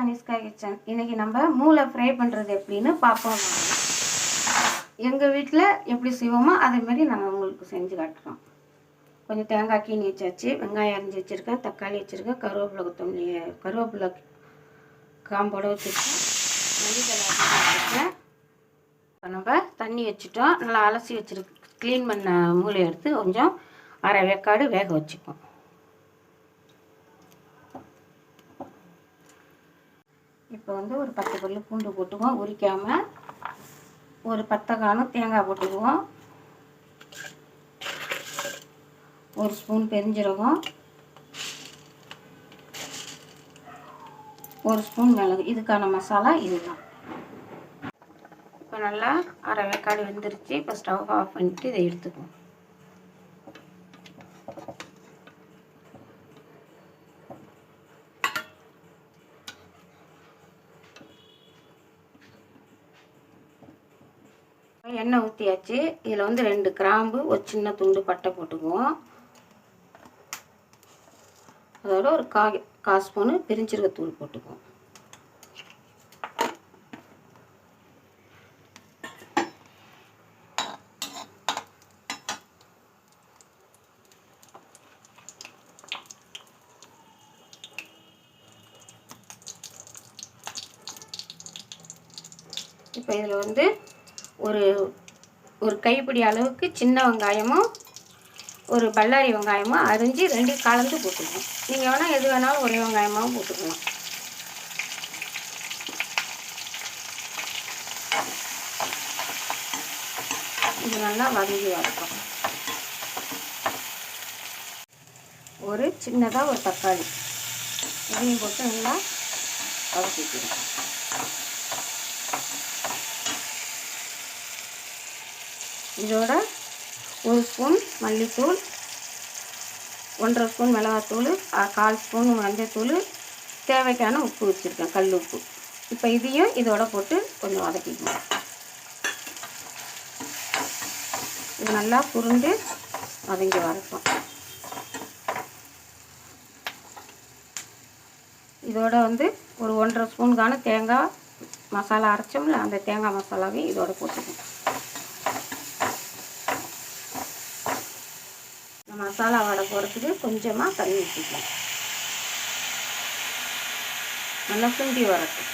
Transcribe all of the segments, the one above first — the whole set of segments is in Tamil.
கனிஷ்கா கிச்சன். இன்றைக்கி நம்ம மூளை ஃப்ரை பண்ணுறது எப்படின்னு பார்ப்போம். எங்கள் வீட்டில் எப்படி செய்வோமோ அதேமாரி நாங்கள் உங்களுக்கு செஞ்சு காட்டுறோம். கொஞ்சம் தேங்காய் கீனி வச்சாச்சு, வெங்காயம் அரிஞ்சு வச்சுருக்கேன், தக்காளி வச்சுருக்கேன், கருவேப்பிலை காம்போட வச்சுருக்கேன், மல்லித்தலை வச்சுருக்கேன். இப்போ நம்ம தண்ணி வச்சுட்டோம். நல்லா அலசி வச்சுருக்கு க்ளீன் பண்ண மூளை எடுத்து கொஞ்சம் அரை வேக்காடு வேக வச்சுப்போம். இப்போ வந்து ஒரு 10 பல்லு பூண்டு போட்டுக்குவோம் உரிக்காமல். ஒரு 10 காணும் தேங்காய் போட்டுக்குவோம். ஒரு ஸ்பூன் பெருஞ்சீரகம், ஒரு ஸ்பூன் மிளகு. இதுக்கான மசாலா இதுதான். இப்போ நல்லா அரை வேக்காடு வெந்துருச்சு. இப்போ ஸ்டவ் ஆஃப் பண்ணிவிட்டு இதை எடுத்துக்குவோம். எண்ணெய் ஊற்றியாச்சு. இதில் வந்து 2 கிராம்பு, ஒரு சின்ன துண்டு பட்டை போட்டுக்குவோம். அதோட ஒரு கால் ஸ்பூனு பெருஞ்சீரகத்தூள் போட்டுக்குவோம். இப்போ இதில் வந்து ஒரு கைப்பிடி அளவுக்கு சின்ன வெங்காயமும் ஒரு பல்லாரி வெங்காயமும் அரிஞ்சு 2 கலந்து போட்டுக்கணும். நீங்கள் வேணால் எது வேணாலும் ஒரே வெங்காயமாகவும் போட்டுக்கலாம். இது நல்லா வதங்கி வரட்டும். ஒரு சின்னதாக ஒரு தக்காளி இதையும் போட்டு நல்லா வதக்கிக்கணும். இதோட ஒரு ஸ்பூன் மல்லித்தூள், 1.5 ஸ்பூன் மிளகாத்தூள், 1/4 ஸ்பூன் மஞ்சத்தூள், தேவைக்கான உப்பு வச்சுருக்கேன், கல் உப்பு. இப்போ இதையும் இதோட போட்டு கொஞ்சம் வதக்கிக்கணும். இது நல்லா புரிந்து வதங்கி வரட்டும். இதோட வந்து ஒரு 1.5 ஸ்பூனுக்கான தேங்காய் மசாலா அரைச்சோம்ல, அந்த தேங்காய் மசாலாவையும் இதோட போட்டுக்கணும். மசாலா வடை போடுறதுக்கு கொஞ்சமாக தண்ணி ஊற்றிக்கலாம். நல்லா சுண்டி வரட்டும்.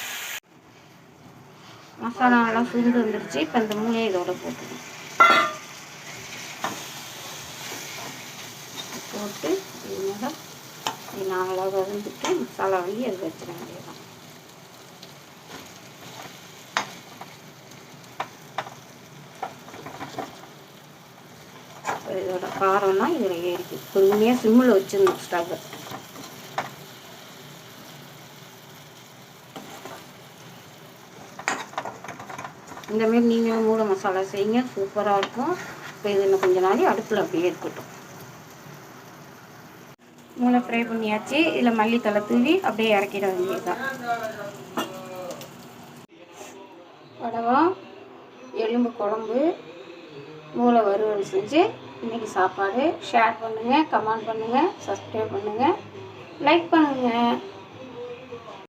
மசாலா நல்லா சுண்டி வந்துடுச்சு. இப்போ இந்த மூளையை இதோட போட்டுக்கணும். போட்டு இது நல்லா வதந்துட்டு மசாலா வாங்கி அது வச்சிட வேண்டியதான். இதோட காரம்னா இதில் ஏறிக்கு. பொறுமையாக சிம்மில் வச்சிடணும் ஸ்டவ். இந்தமாரி நீங்களும் மூளை மசாலா செய்யுங்க, சூப்பராக இருக்கும். இப்போ இது இன்னும் கொஞ்சம் நாளைக்கு அடுப்பில் அப்படியே இருக்கட்டும். மூளை ஃப்ரை பண்ணியாச்சு. இதில் மல்லித்தலை தூவி அப்படியே இறக்கிட வேண்டியதுதான். வடகம், எலும்பு குழம்பு, மூளை வறுவல் செஞ்சு இன்றைக்கி சாப்பாடு. ஷேர் பண்ணுங்கள், கமெண்ட் பண்ணுங்கள், சப்ஸ்கிரைப் பண்ணுங்கள், லைக் பண்ணுங்கள்.